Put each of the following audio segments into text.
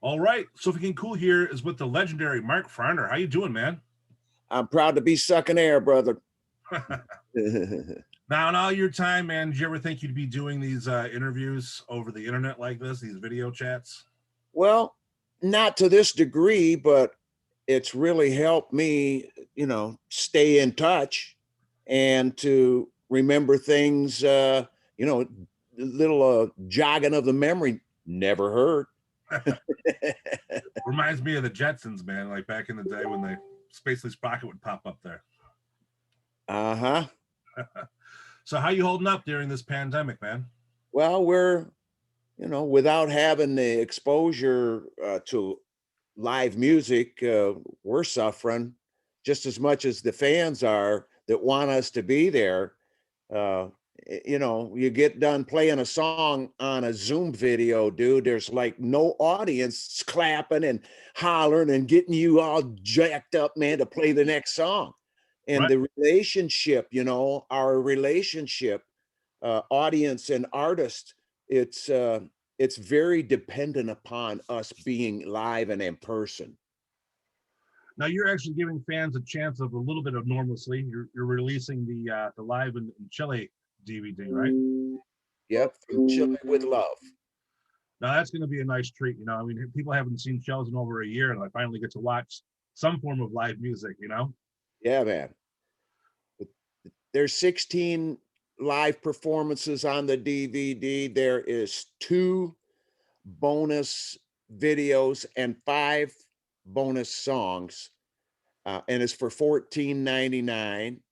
All right, so if we can cool here is with the legendary Mark Farner. How you doing, man? I'm proud to be sucking air, brother. Now, in all your time, man, did you ever think you'd be doing these interviews over the internet like this, these video chats? Well, not to this degree, but it's really helped me, stay in touch and to remember things, little jogging of the memory never hurt. Reminds me of the Jetsons, man, like back in the day when the Spaceless Sprocket would pop up there. Uh-huh. So how you holding up during this pandemic, man? Well, we're, without having the exposure to live music, we're suffering just as much as the fans are that want us to be there. Uh, you get done playing a song on a Zoom video, dude. There's like no audience clapping and hollering and getting you all jacked up, man, to play the next song. And Right. the relationship, our relationship, audience and artist, it's very dependent upon us being live and in person. Now you're actually giving fans a chance of a little bit of normalcy. You're releasing the live in Chile DVD, right? Yep, from Chile With Love. Now that's going to be a nice treat. I mean, people haven't seen shows in over a year, and I finally get to watch some form of live music. Yeah, man. There's 16 live performances on the DVD. There is 2 bonus videos and 5 bonus songs, and it's for $14.99.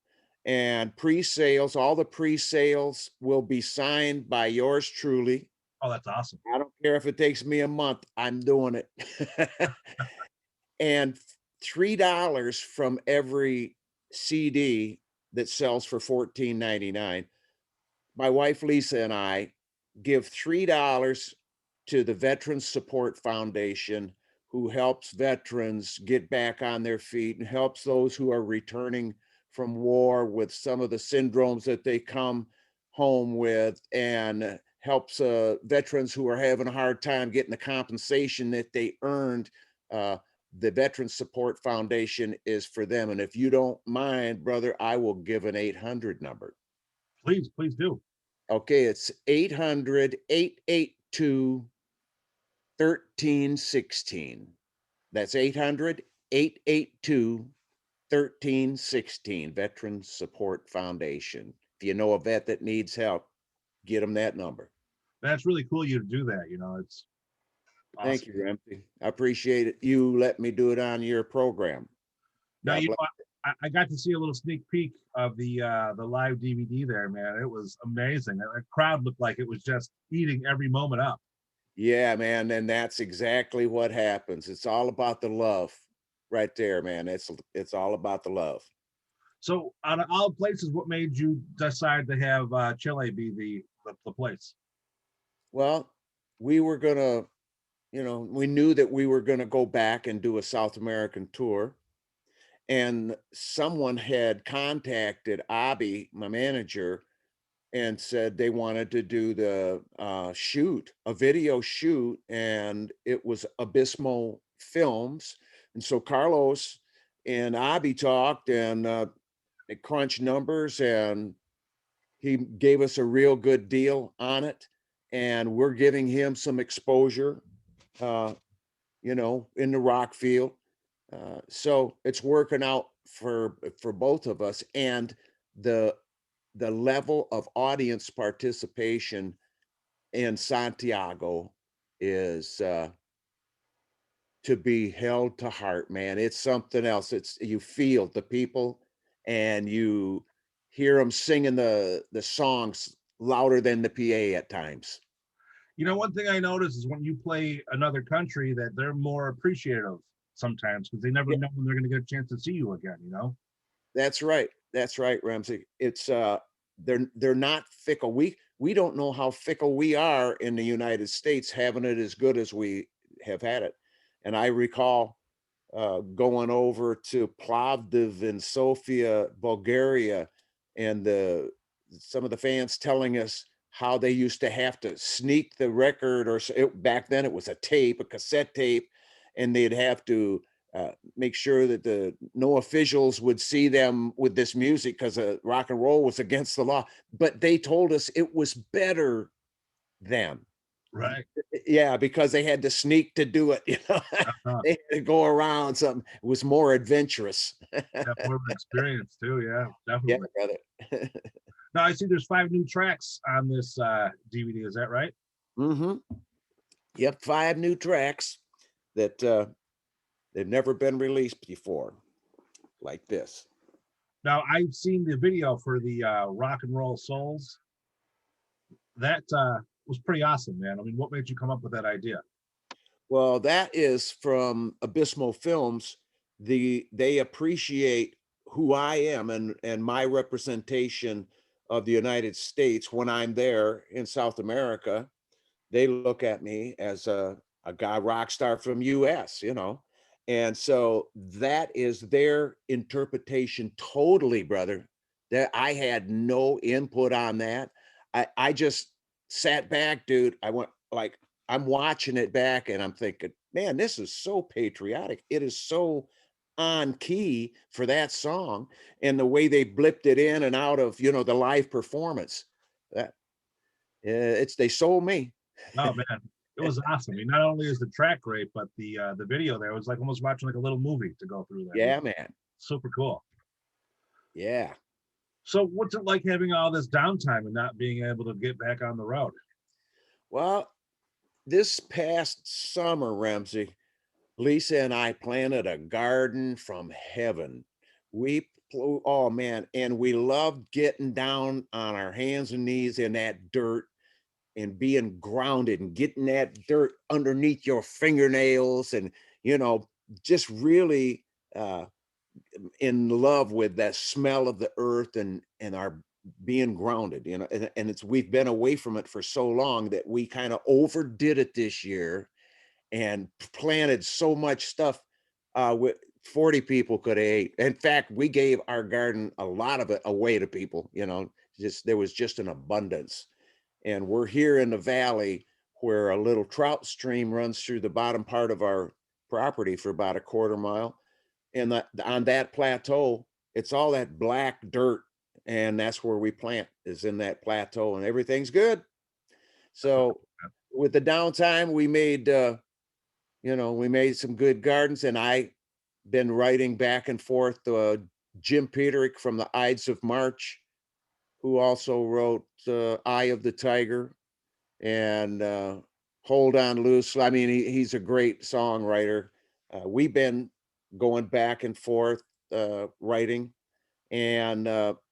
And pre-sales, all the pre-sales will be signed by yours truly. Oh, that's awesome. I don't care if it takes me a month, I'm doing it. And $3 from every CD that sells for $14.99. My wife Lisa and I give $3 to the Veterans Support Foundation, who helps veterans get back on their feet and helps those who are returning from war with some of the syndromes that they come home with, and helps veterans who are having a hard time getting the compensation that they earned. The Veterans Support Foundation is for them. And if you don't mind, brother, I will give an 800 number. Please do. Okay, it's 800-882-1316. That's 800-882-1316, Veterans Support Foundation. If you know a vet that needs help, get them that number. That's really cool you to do that. It's awesome. Thank you, Ramsey. I appreciate it. You let me do it on your program. Now, I got to see a little sneak peek of the live DVD there, man. It was amazing. The crowd looked like it was just eating every moment up. Yeah, man, and that's exactly what happens. It's all about the love right there, man. It's all about the love. So, out of all places, what made you decide to have Chile be the place? Well, we were gonna, we knew that we were gonna go back and do a South American tour. And someone had contacted Abby, my manager, and said they wanted to do the a video shoot, and it was Abysmal Films. And so Carlos and Abby talked, and they crunched numbers, and he gave us a real good deal on it. And we're giving him some exposure, in the rock field. So it's working out for both of us, and the level of audience participation in Santiago is to be held to heart, man. It's something else. You feel the people, and you hear them singing the songs louder than the PA at times. One thing I notice is when you play another country that they're more appreciative sometimes, because they never know when they're going to get a chance to see you again. That's right. That's right, Ramsey. It's they're not fickle. We don't know how fickle we are in the United States, having it as good as we have had it. And I recall going over to Plovdiv in Sofia, Bulgaria, and some of the fans telling us how they used to have to sneak the record, or back then it was a tape, a cassette tape, and they'd have to make sure that no officials would see them with this music because rock and roll was against the law. But they told us it was better then. Right. Yeah, because they had to sneak to do it, Uh-huh. They had to go around something. It was more adventurous. Have more of an experience too. Yeah, Yeah, definitely. brother. Now I see there's 5 new tracks on this DVD. Is that right? Hmm. Yep, 5 new tracks that they've never been released before, like this. Now I've seen the video for the Rock and Roll Souls. That was pretty awesome, man. I mean, what made you come up with that idea? Well, that is from Abysmal Films. They appreciate who I am and my representation of the United States when I'm there in South America. They look at me as a guy rock star from US. And so that is their interpretation totally, brother. That I had no input on that. I just sat back, dude. I went like I'm watching it back and I'm thinking, man, this is so patriotic. It is so on key for that song and the way they blipped it in and out of, the live performance. That they sold me. Oh man, it was awesome. I mean, not only is the track great, but the video there was like almost watching like a little movie to go through there. Yeah, man. Super cool. Yeah. So what's it like having all this downtime and not being able to get back on the road? Well, this past summer, Ramsey, Lisa and I planted a garden from heaven. Oh man, and we loved getting down on our hands and knees in that dirt and being grounded and getting that dirt underneath your fingernails and, you know, just really uh, in love with that smell of the earth and our being grounded, and it's we've been away from it for so long that we kind of overdid it this year and planted so much stuff with 40 people could have ate. In fact, we gave our garden a lot of it away to people, just there was just an abundance. And we're here in the valley where a little trout stream runs through the bottom part of our property for about a quarter mile. And on that plateau, it's all that black dirt. And that's where we plant, is in that plateau, and everything's good. So with the downtime, we made some good gardens, and I been writing back and forth. Jim Peterick from the Ides of March, who also wrote Eye of the Tiger and Hold On Loose. I mean, he's a great songwriter. We've been going back and forth writing, and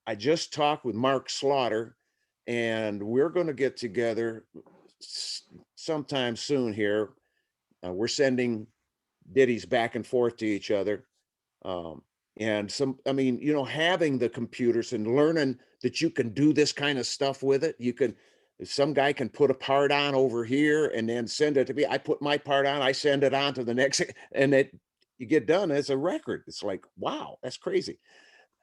I just talked with Mark Slaughter, and we're going to get together sometime soon here. We're sending ditties back and forth to each other. Um, and I mean, having the computers and learning that you can do this kind of stuff with it. Some guy can put a part on over here and then send it to me. I put my part on, I send it on to the next, and you get done as a record. It's like, wow, that's crazy.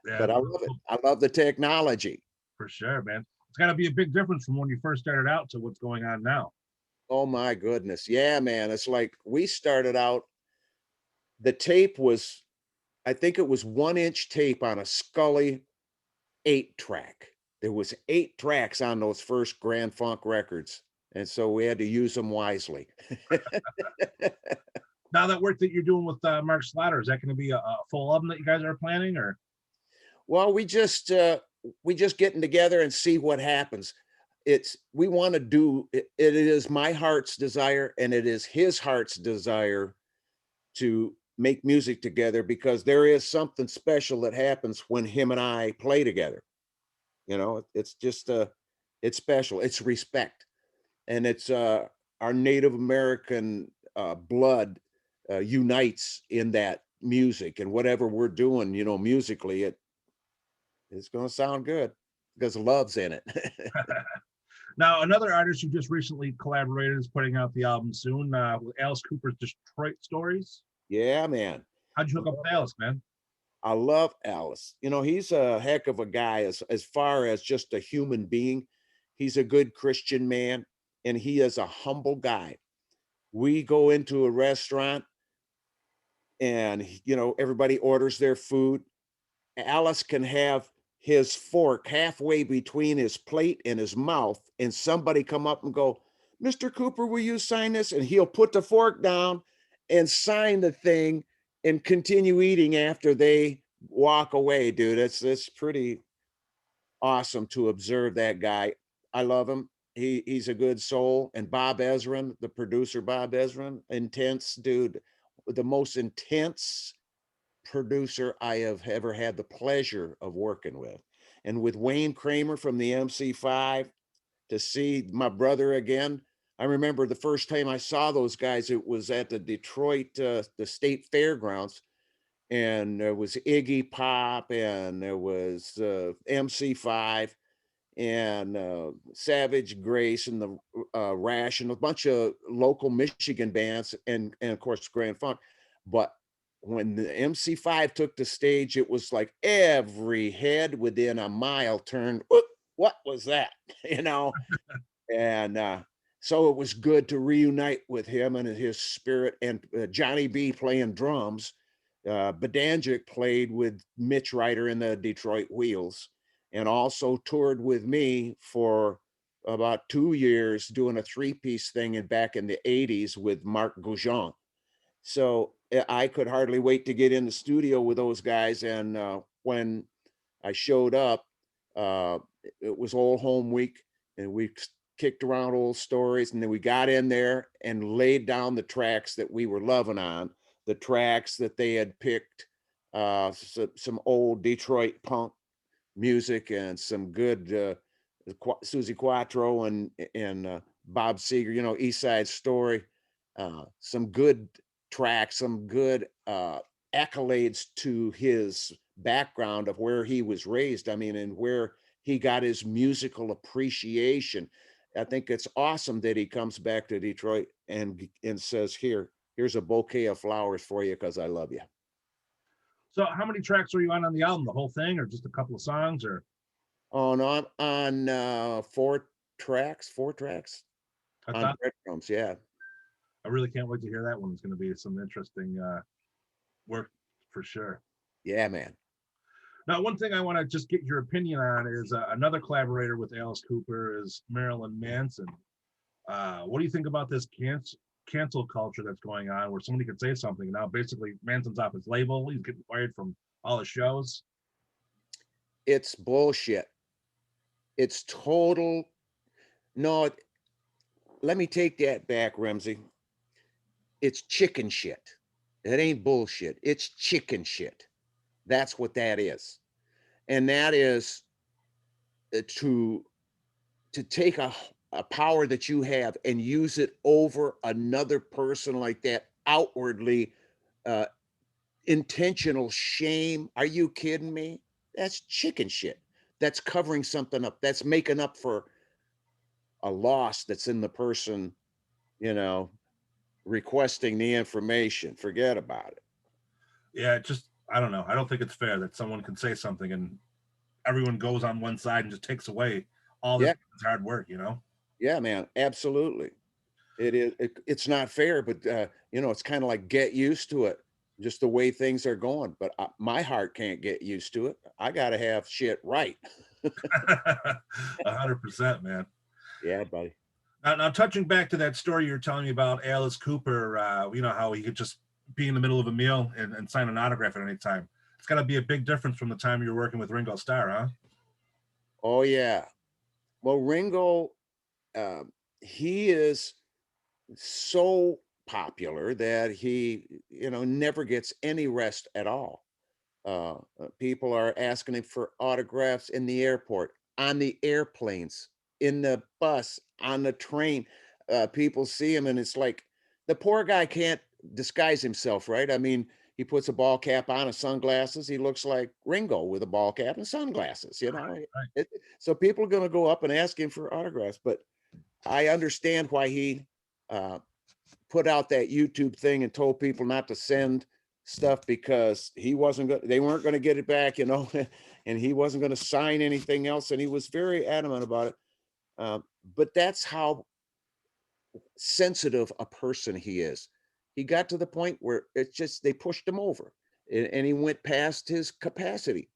Yeah, But I love it. I love the technology. for sure, man. It's got to be a big difference from when you first started out to what's going on now. Oh my goodness. Yeah, man. It's like we started out, the tape was, I think it was 1-inch tape on a Scully 8-track. There was 8 tracks on those first Grand Funk records. And so we had to use them wisely. Now that work that you're doing with Mark Slatter, is that going to be a full album that you guys are planning, or? Well, we just getting together and see what happens. We want to do it. It is my heart's desire, and it is his heart's desire to make music together, because there is something special that happens when him and I play together. It's just it's special. It's respect, and it's our Native American blood unites in that music, and whatever we're doing, musically, it's going to sound good because love's in it. Now, another artist who just recently collaborated is putting out the album soon with Alice Cooper's Detroit Stories. Yeah, man. How'd you hook up with Alice, man? I love Alice. He's a heck of a guy as far as just a human being. He's a good Christian man, and he is a humble guy. We go into a restaurant and, everybody orders their food. Alice can have his fork halfway between his plate and his mouth, and somebody come up and go, "Mr. Cooper, will you sign this?" And he'll put the fork down and sign the thing and continue eating after they walk away, dude. It's pretty awesome to observe that guy. I love him. He's a good soul. And Bob Ezrin, the producer, Bob Ezrin, intense dude, the most intense producer I have ever had the pleasure of working with. And with Wayne Kramer from the MC5, to see my brother again. I remember the first time I saw those guys, it was at the Detroit, the state fairgrounds, and there was Iggy Pop, and there was MC5, and Savage Grace, and the Rash, and a bunch of local Michigan bands, and of course Grand Funk. But when the MC5 took the stage, it was like every head within a mile turned. "Oop, what was that?" You know. And so it was good to reunite with him and his spirit, and Johnny B playing drums. Bedanjic played with Mitch Ryder in the Detroit Wheels, and also toured with me for about 2 years doing a three-piece thing back in the 80s with Mark Goujon. So I could hardly wait to get in the studio with those guys. And when I showed up, uh, it was Old Home Week, and we kicked around old stories, and then we got in there and laid down the tracks that we were loving on, the tracks that they had picked, some old Detroit punk music, and some good Susie Quattro and Bob Seger, East Side Story, some good tracks, some good accolades to his background of where he was raised. I mean, and where he got his musical appreciation. I think it's awesome that he comes back to Detroit and says, here's a bouquet of flowers for you because I love you. So how many tracks were you on the album? The whole thing, or just a couple of songs? Or Oh no, I'm on four tracks I on thought Breadcrumbs. Yeah. I really can't wait to hear that one. It's going to be some interesting work for sure. Yeah, man. Now, one thing I want to just get your opinion on is another collaborator with Alice Cooper is Marilyn Manson. What do you think about this cancel culture that's going on, where somebody could say something and now basically Manson's off his label, he's getting fired from all his shows? It's bullshit. It's total. No, let me take that back, Ramsey. It's chicken shit. It ain't bullshit. It's chicken shit. That's what that is. And that is to take a power that you have and use it over another person like that, outwardly, uh, intentional shame. Are you kidding me? That's chicken shit. That's covering something up. That's making up for a loss that's in the person, you know, requesting the information. Forget about it. Yeah, just I don't know. I don't think it's fair that someone can say something and everyone goes on one side and just takes away all this Yeah, hard work. yeah, man, absolutely. It is. It's not fair, but it's kind of like get used to it. Just the way things are going. But my heart can't get used to it. I got to have shit right. 100%, man. Yeah, buddy. Now, touching back to that story you're telling me about Alice Cooper, how he could just be in the middle of a meal and sign an autograph at any time. It's got to be a big difference from the time you were working with Ringo Starr, huh? Oh yeah. Well, Ringo, he is so popular that he, never gets any rest at all. People are asking him for autographs in the airport, on the airplanes, in the bus, on the train. People see him, and it's like the poor guy can't disguise himself, right? I mean, he puts a ball cap on and sunglasses. He looks like Ringo with a ball cap and sunglasses, Right. So people are going to go up and ask him for autographs. But I understand why he uh, put out that YouTube thing and told people not to send stuff, because they weren't going to get it back, and he wasn't going to sign anything else. And he was very adamant about it. Uh, but that's how sensitive a person he is. He got to the point where it's just they pushed him over, and he went past his capacity.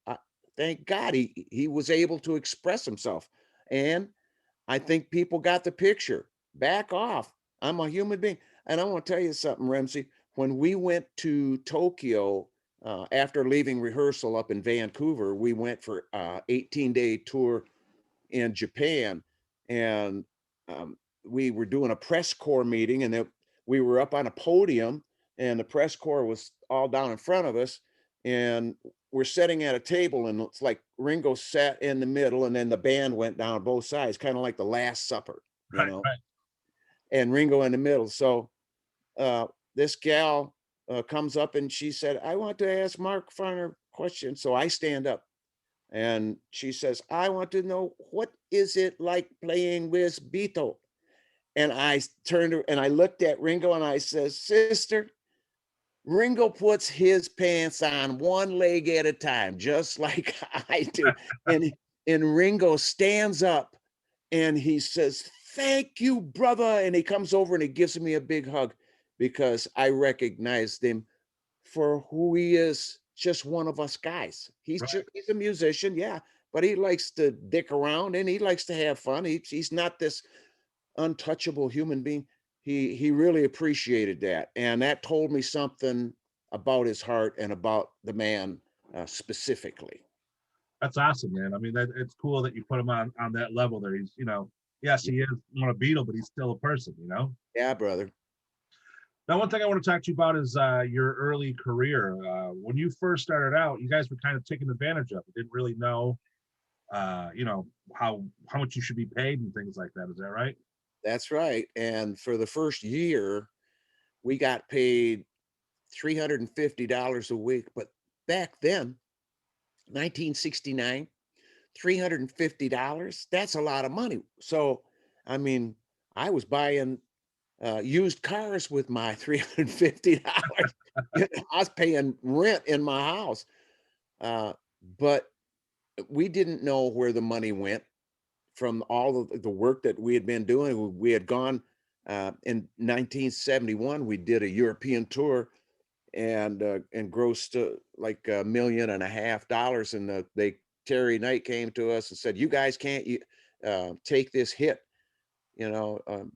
Thank God he was able to express himself, and I think people got the picture. Back off. I'm a human being. And I want to tell you something, Ramsey. When we went to Tokyo after leaving rehearsal up in Vancouver, we went for 18-day tour in Japan, and we were doing a press corps meeting, and we were up on a podium, and the press corps was all down in front of us, and we're sitting at a table, and it's like Ringo sat in the middle, and then the band went down both sides, kind of like the Last Supper, you Right, know, right. and Ringo in the middle. So uh, this gal comes up and she said, "I want to ask Mark Farner a question." So I stand up. And she says, "I want to know, what is it like playing with Beto?" And I turned and I looked at Ringo and I says, "Sister, Ringo puts his pants on one leg at a time, just like I do." And Ringo stands up and he says, "Thank you, brother." And he comes over and he gives me a big hug, because I recognized him for who he is, just one of us guys. Right. He's a musician, yeah, but he likes to dick around and he likes to have fun. He's not this untouchable human being. He really appreciated that, and that told me something about his heart and about the man specifically. That's awesome, man. I mean, it's cool that you put him on that level there. He's, yes, he is one a Beatle, but he's still a person. Yeah, brother. Now, one thing I want to talk to you about is your early career. When you first started out, you guys were kind of taken advantage of. You didn't really know, how much you should be paid and things like that. Is that right? That's right. And for the first year, we got paid $350 a week. But back then, 1969, $350, that's a lot of money. So, I mean, I was buying used cars with my $350. I was paying rent in my house. Uh, but we didn't know where the money went from all of the work that we had been doing. We had gone in 1971, we did a European tour and grossed like $1.5 million. And Terry Knight came to us and said, "You guys can't take this hit,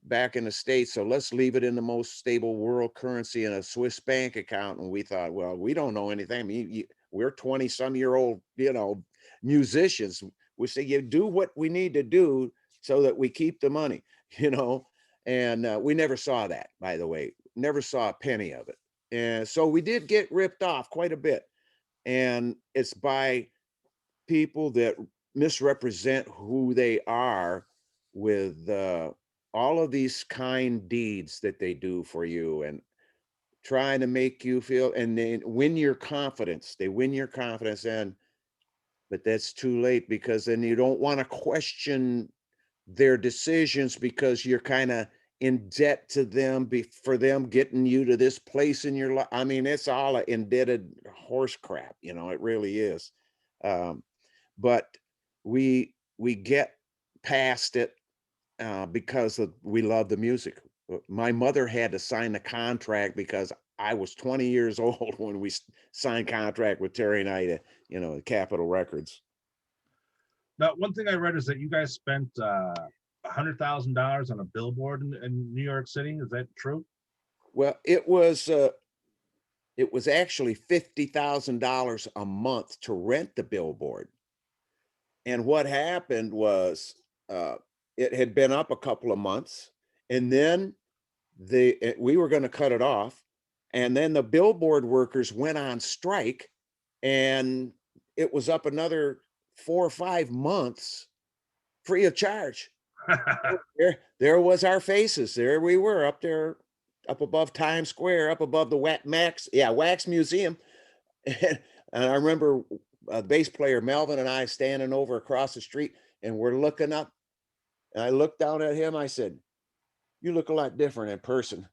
back in the States. So let's leave it in the most stable world currency in a Swiss bank account." And we thought, well, we don't know anything. I mean, we're 20-some-year-old, musicians. We say, you do what we need to do so that we keep the money, you know. And we never saw that, by the way, never saw a penny of it. And so we did get ripped off quite a bit. And it's by people that misrepresent who they are with all of these kind deeds that they do for you, and trying to make you feel, and then win your confidence. They win your confidence, but that's too late, because then you don't want to question their decisions, because you're kind of in debt to them for them getting you to this place in your life. I mean, it's all a indebted horse crap, it really is. Um, but we get past it because we love the music. My mother had to sign the contract because I was 20 years old when we signed contract with Terry and I, at Capitol Records. Now, one thing I read is that you guys spent $100,000 on a billboard in New York City. Is that true? Well, it was actually $50,000 a month to rent the billboard. And what happened was it had been up a couple of months, and then we were going to cut it off, and then the billboard workers went on strike, and it was up another 4 or 5 months free of charge. There was our faces. There we were up there, up above Times Square, up above the Wax Museum. And I remember the bass player Melvin and I standing over across the street, and we're looking up, and I looked down at him. I said, "You look a lot different in person."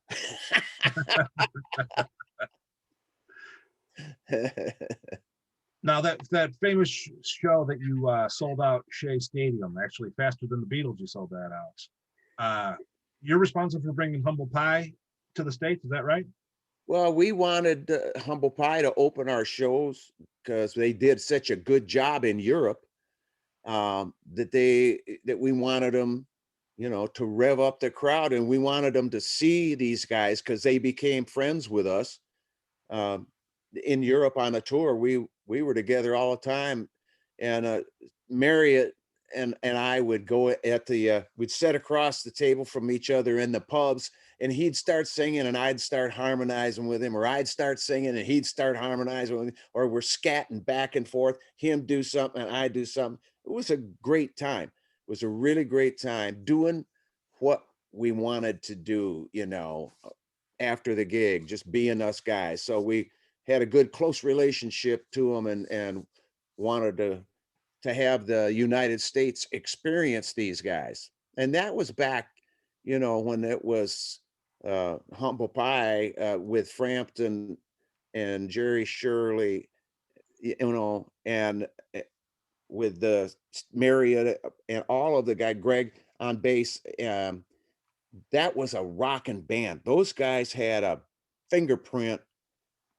Now, Now that famous show that you sold out Shea Stadium, actually faster than the Beatles, you sold that out. You're responsible for bringing Humble Pie to the States, is that right? Well, we wanted Humble Pie to open our shows because they did such a good job in Europe, that we wanted them, to rev up the crowd, and we wanted them to see these guys because they became friends with us um, in Europe on a tour. We were together all the time, and Marriott and I would go at the we'd sit across the table from each other in the pubs, and he'd start singing and I'd start harmonizing with him, or I'd start singing and he'd start harmonizing with me, or we're scatting back and forth, him do something and I do something. It was a great time. It was a really great time doing what we wanted to do, after the gig, just being us guys. So we had a good close relationship to them, and wanted to have the United States experience these guys. And that was back, when it was Humble Pie with Frampton and Jerry Shirley, and with the Marriott and all of the guy, Greg on bass. That was a rocking band. Those guys had a fingerprint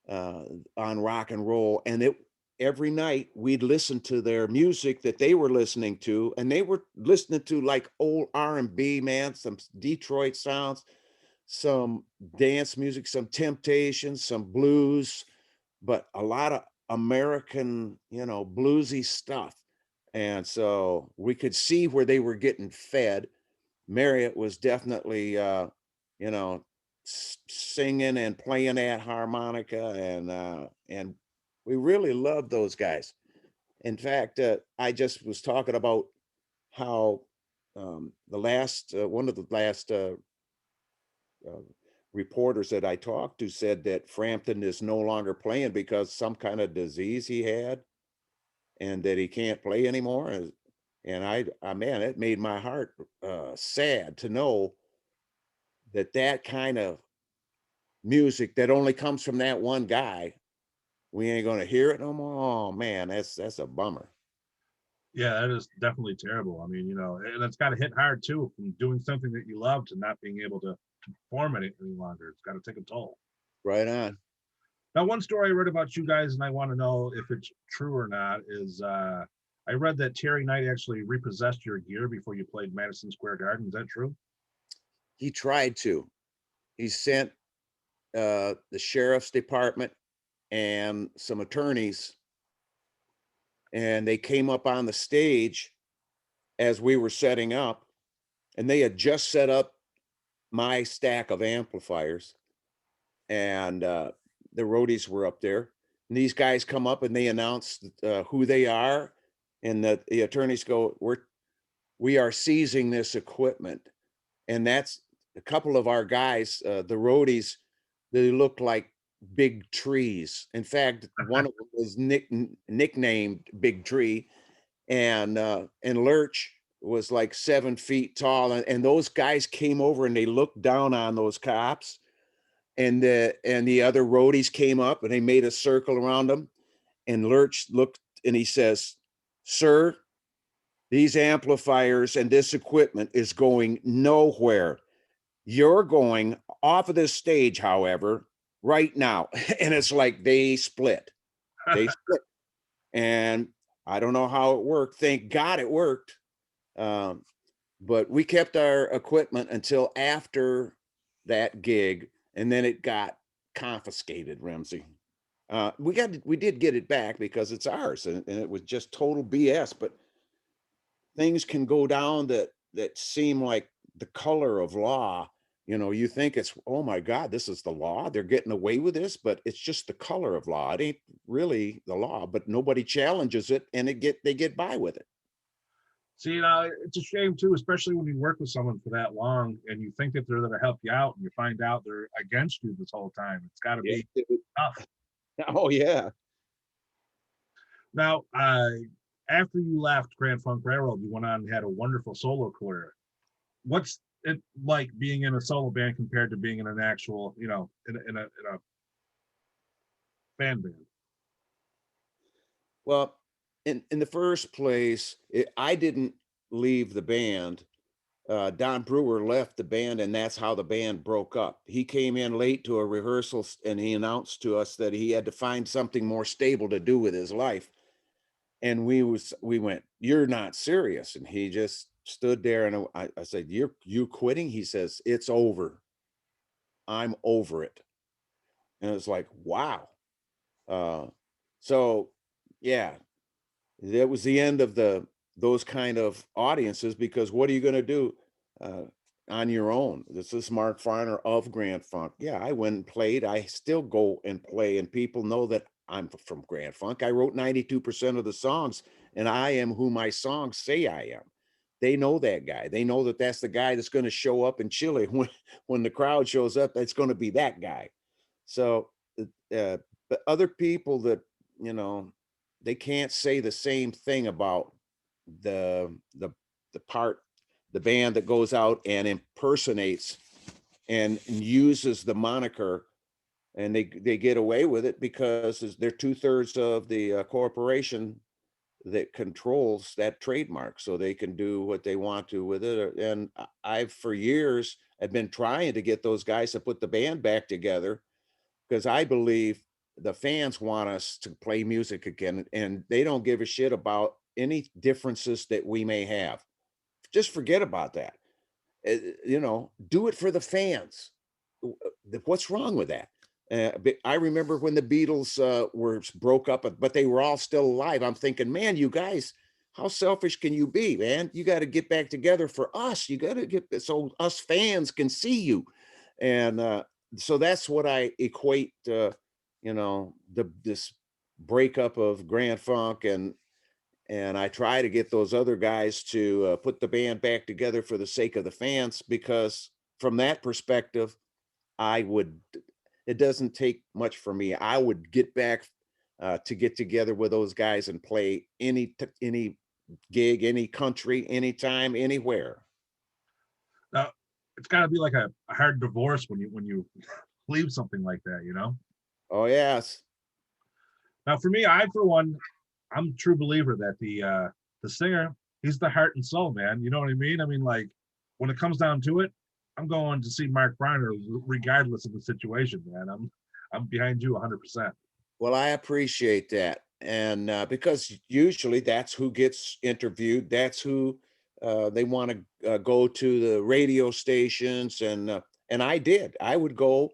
on rock and roll, and every night we'd listen to their music that they were listening to, and they were listening to like old R&B, man, some Detroit sounds, some dance music, some Temptations, some blues, but a lot of American, bluesy stuff. And so we could see where they were getting fed. Marriott was definitely, you know, singing and playing that harmonica, and we really loved those guys. In fact, I just was talking about how the last one of the last uh, reporters that I talked to said that Frampton is no longer playing because some kind of disease he had, and that he can't play anymore. And man, it made my heart sad to know that that kind of music that only comes from that one guy, we ain't gonna hear it no more. Oh man, that's a bummer. Yeah, that is definitely terrible. I mean, and it's got to hit hard too, from doing something that you love to not being able to perform it any longer. It's got to take a toll. Right on. Now, one story I read about you guys, and I want to know if it's true or not, is I read that Terry Knight actually repossessed your gear before you played Madison Square Garden. Is that true? He tried to. He sent the sheriff's department and some attorneys, and they came up on the stage as we were setting up, and they had just set up my stack of amplifiers, and the roadies were up there, and these guys come up and they announce who they are, and the attorneys go, we are seizing this equipment. And that's a couple of our guys, the roadies, they looked like big trees. In fact, one of them was nicknamed Big Tree, and Lurch was like 7 feet tall, and those guys came over and they looked down on those cops, and the other roadies came up and they made a circle around them, and Lurch looked and he says, "Sir, these amplifiers and this equipment is going nowhere. You're going off of this stage, however, right now." And it's like they split. They split. And I don't know how it worked. Thank God it worked. But we kept our equipment until after that gig, and then it got confiscated, Ramsey. We did get it back because it's ours, and it was just total BS. But things can go down that seem like the color of law. You think it's, oh my God, this is the law, they're getting away with this, but it's just the color of law. It ain't really the law, but nobody challenges it, and they get by with it. See, it's a shame too, especially when you work with someone for that long and you think that they're there to help you out, and you find out they're against you this whole time. It's got to be tough. Oh yeah. Now, after you left Grand Funk Railroad, you went on and had a wonderful solo career. What's it like being in a solo band compared to being in an actual, in a band? Well, in the first place, I didn't leave the band. Don Brewer left the band, and that's how the band broke up. He came in late to a rehearsal, and he announced to us that he had to find something more stable to do with his life. And we went, "You're not serious." And he just stood there, and I said, "You quitting?" He says, "It's over. I'm over it." And it's like, wow. Uh, so yeah, that was the end of those kind of audiences, because what are you going to do uh, on your own? This is Mark Farner of Grand Funk. Yeah, I went and played. I still go and play, and people know that I'm from Grand Funk. I wrote 92% of the songs, and I am who my songs say I am. They know that guy. They know that that's the guy that's going to show up in Chile when the crowd shows up. That's going to be that guy. So, uh, but other people that, you know, they can't say the same thing about the the the part the band that goes out and impersonates and uses the moniker, and they get away with it because they're 2/3 of the corporation that controls that trademark, so they can do what they want to with it. And I've for years have been trying to get those guys to put the band back together, because I believe the fans want us to play music again, and they don't give a shit about any differences that we may have. Just forget about that. Do it for the fans. What's wrong with that? But I remember when the Beatles were broke up, but they were all still alive. I'm thinking, man, you guys, how selfish can you be, man? You got to get back together for us. You got to get so us fans can see you, and so that's what I equate. This breakup of Grand Funk, and I try to get those other guys to put the band back together for the sake of the fans, because from that perspective, I would. It doesn't take much for me. I would get back to get together with those guys and play any gig, any country, anytime, anywhere. Now, it's got to be like a hard divorce when you leave something like that, you know. Oh yes, Now, for me, I for one, I'm a true believer that the singer, he's the heart and soul, man. You know what I mean? I mean, like when it comes down to it, I'm going to see Mark Farner regardless of the situation, man. I'm behind you 100%. well, I appreciate that, and because usually that's who gets interviewed. That's who they want to go to the radio stations, and I did. I would go,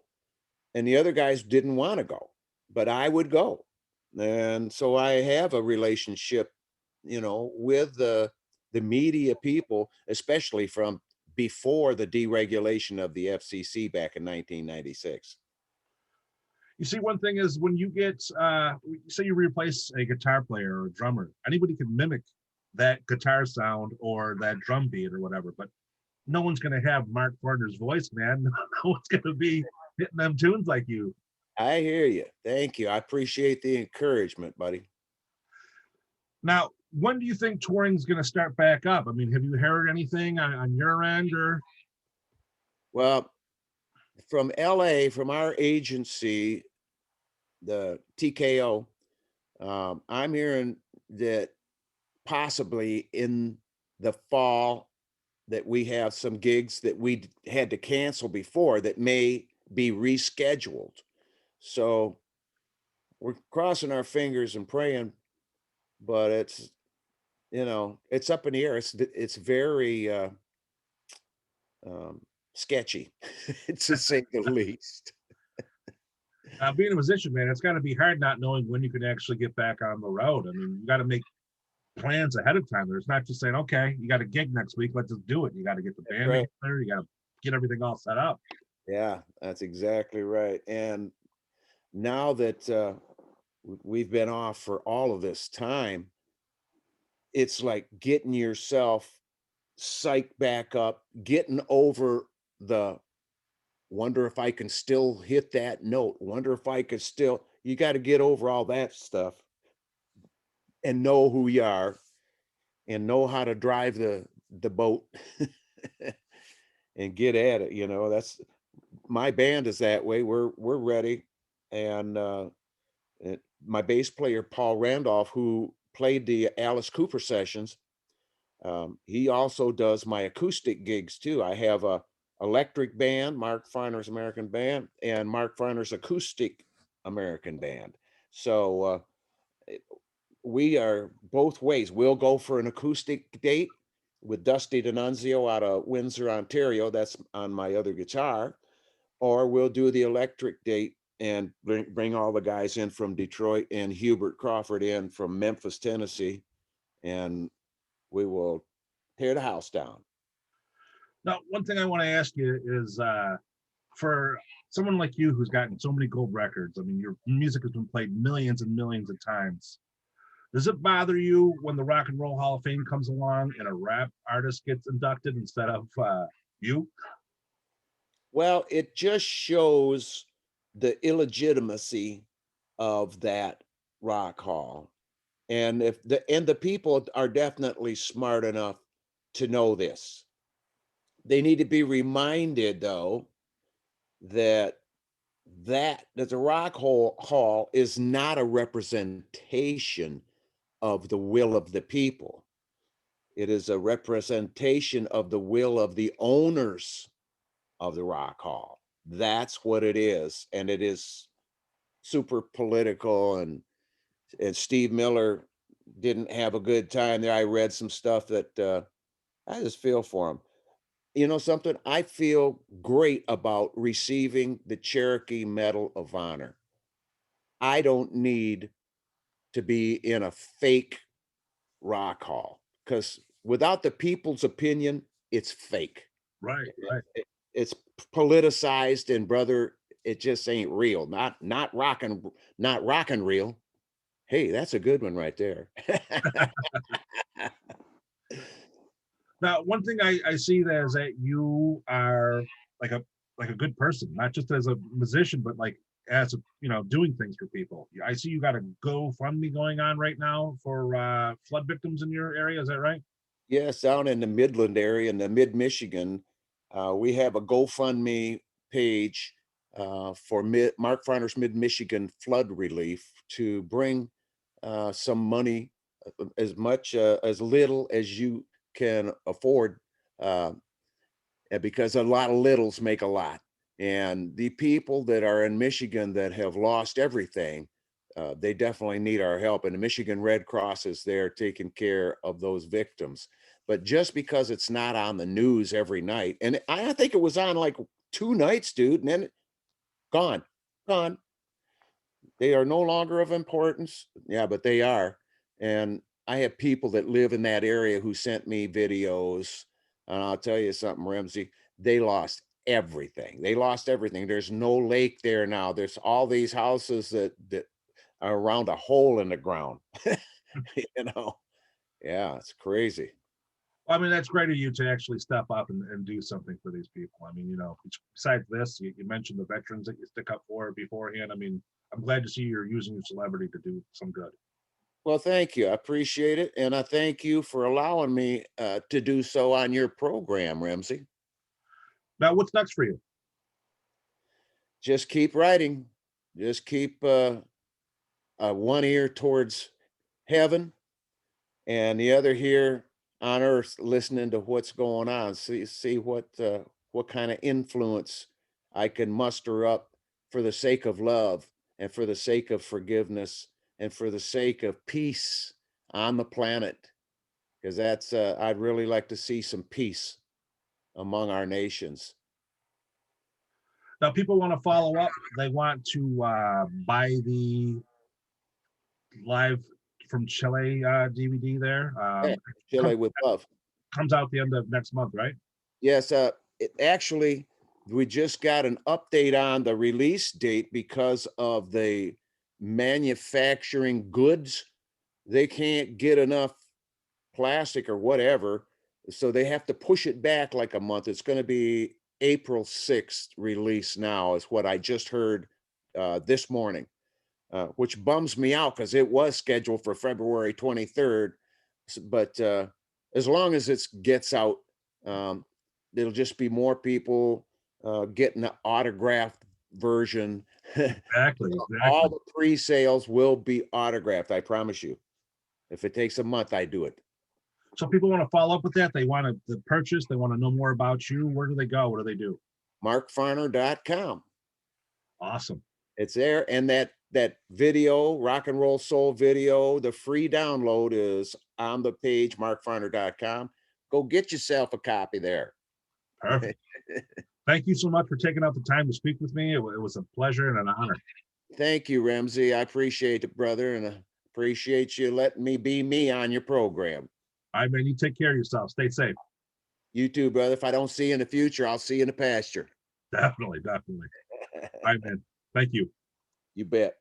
and the other guys didn't want to go, but I would go. And so I have a relationship, with the media people, especially from before the deregulation of the FCC back in 1996. You see, one thing is when you get, say you replace a guitar player or a drummer, anybody can mimic that guitar sound or that drum beat or whatever, but no one's going to have Mark Farner's voice, man. No one's going to be hitting them tunes like you. I hear you. Thank you. I appreciate the encouragement, buddy. Now, when do you think touring's going to start back up? I mean, have you heard anything on your end or? Well, from LA, from our agency, the TKO, I'm hearing that possibly in the fall that we have some gigs that we had to cancel before that may be rescheduled. So we're crossing our fingers and praying, but it's up in the air. It's very um, sketchy, to say the least. Being a musician, man, it's got to be hard not knowing when you can actually get back on the road. I mean, you got to make plans ahead of time. There's not just saying, okay, you got a gig next week, let's just do it. You got to get the That's band right. together. You got to get everything all set up. Yeah, that's exactly right. And now that we've been off for all of this time, it's like getting yourself psyched back up, getting over the wonder if I can still hit that note, wonder if I could still, you got to get over all that stuff and know who you are and know how to drive the boat and get at it. That's my band is that way. We're ready. And My bass player, Paul Randolph, who played the Alice Cooper sessions, he also does my acoustic gigs too. I have a electric band, Mark Farner's American Band, and Mark Farner's acoustic American Band. So we are both ways. We'll go for an acoustic date with Dusty D'Annunzio out of Windsor, Ontario. That's on my other guitar. Or we'll do the electric date and bring all the guys in from Detroit and Hubert Crawford in from Memphis, Tennessee, and we will tear the house down. Now, one thing I want to ask you is for someone like you who's gotten so many gold records, I mean, your music has been played millions and millions of times. Does it bother you when the Rock and Roll Hall of Fame comes along and a rap artist gets inducted instead of you? Well, it just shows the illegitimacy of that rock hall. And the people are definitely smart enough to know this. They need to be reminded though that the hall is not a representation of the will of the people. It is a representation of the will of the owners of the Rock Hall. That's what it is. And it is super political, and Steve Miller didn't have a good time there. I read some stuff that I just feel for him. You know something? I feel great about receiving the Cherokee Medal of Honor. I don't need to be in a fake rock hall, because without the people's opinion, it's fake. Right, right. It's politicized, and brother, it just ain't real. Not rockin' real. Hey, that's a good one right there. Now, one thing I see there is that you are like a good person, not just as a musician, but like as a, doing things for people. I see you got a GoFundMe going on right now for flood victims in your area. Is that right? Yes, down in the Midland area, in the mid-Michigan, we have a GoFundMe page for Mark Farner's Mid-Michigan flood relief to bring some money, as much, as little as you can afford, uh, because a lot of littles make a lot. And the people that are in Michigan that have lost everything, they definitely need our help. And the Michigan Red Cross is there taking care of those victims. But just because it's not on the news every night, and I think it was on like 2 nights, dude, and then gone, gone. They are no longer of importance. Yeah, but they are. And I have people that live in that area who sent me videos. And I'll tell you something, Ramsey, they lost everything. They lost everything. There's no lake there now. There's all these houses that are around a hole in the ground. You know, yeah, it's crazy. Well, I mean, that's great of you to actually step up and do something for these people. I mean, besides this, you mentioned the veterans that you stick up for beforehand. I mean, I'm glad to see you're using your celebrity to do some good. Well, thank you. I appreciate it. And I thank you for allowing me to do so on your program, Ramsey. Now, what's next for you? Just keep writing. Just keep one ear towards heaven and the other here on earth, listening to what's going on. See what kind of influence I can muster up for the sake of love, and for the sake of forgiveness, and for the sake of peace on the planet. Because that's I'd really like to see some peace among our nations. Now, people want to follow up. They want to buy the live from Chile DVD there. Yeah, Chile with love. Comes out the end of next month, right? Yes, actually, we just got an update on the release date because of the manufacturing goods. They can't get enough plastic or whatever, so they have to push it back like a month. It's going to be April 6th release now, is what I just heard this morning, which bums me out because it was scheduled for February 23rd. But as long as it gets out, it'll just be more people getting the autographed version Exactly, All exactly. the pre-sales will be autographed, I promise you. If it takes a month, I do it. So people want to follow up with that. They want to purchase. They want to know more about you. Where do they go? What do they do? markfarner.com. Awesome. It's there. And that video, rock and roll soul video, the free download is on the page, markfarner.com. Go get yourself a copy there. Perfect. Thank you so much for taking out the time to speak with me. It was a pleasure and an honor. Thank you, Ramsey. I appreciate it, brother, and I appreciate you letting me be me on your program. All right, man. You take care of yourself. Stay safe. You too, brother. If I don't see you in the future, I'll see you in the pasture. Definitely, definitely. All right, man. Thank you. You bet.